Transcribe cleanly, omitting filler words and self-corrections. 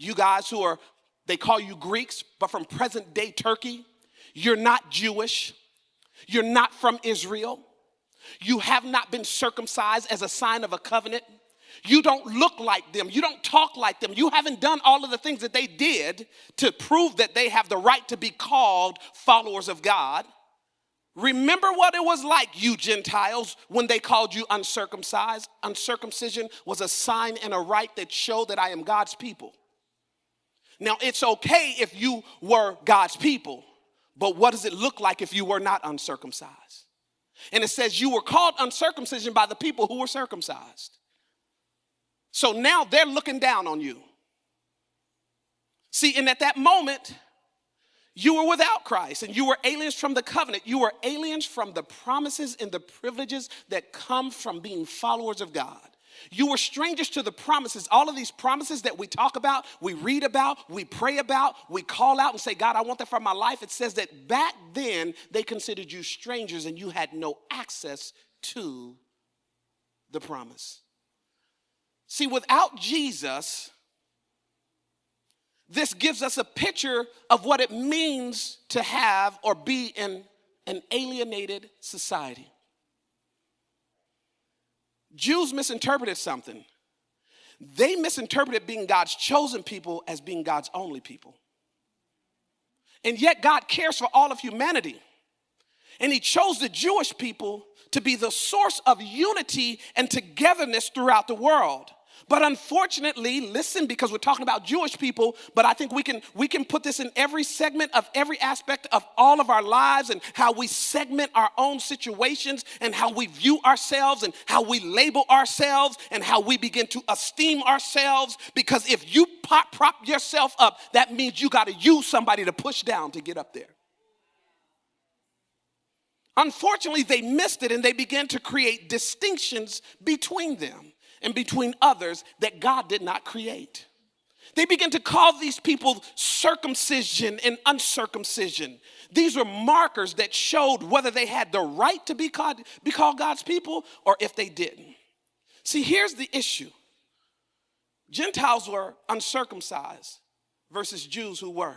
You guys they call you Greeks, but from present day Turkey, you're not Jewish. You're not from Israel. You have not been circumcised as a sign of a covenant. You don't look like them. You don't talk like them. You haven't done all of the things that they did to prove that they have the right to be called followers of God. Remember what it was like, you Gentiles, when they called you uncircumcised. Uncircumcision was a sign and a rite that showed that I am God's people. Now, it's okay if you were God's people, but what does it look like if you were not uncircumcised? And it says you were called uncircumcision by the people who were circumcised. So now they're looking down on you. See, and at that moment, you were without Christ and you were aliens from the covenant. You were aliens from the promises and the privileges that come from being followers of God. You were strangers to the promises. All of these promises that we talk about, we read about, we pray about, we call out and say, God, I want that for my life. It says that back then they considered you strangers and you had no access to the promise. See, without Jesus, this gives us a picture of what it means to have or be in an alienated society. Jews misinterpreted something. They misinterpreted being God's chosen people as being God's only people. And yet God cares for all of humanity. And he chose the Jewish people to be the source of unity and togetherness throughout the world. But unfortunately, listen, because we're talking about Jewish people, but I think we can put this in every segment of every aspect of all of our lives and how we segment our own situations and how we view ourselves and how we label ourselves and how we begin to esteem ourselves. Because if you prop yourself up, that means you got to use somebody to push down to get up there. Unfortunately, they missed it and they began to create distinctions between them and between others that God did not create. They began to call these people circumcision and uncircumcision. These were markers that showed whether they had the right to be called God's people or if they didn't. See, here's the issue. Gentiles were uncircumcised versus Jews who were.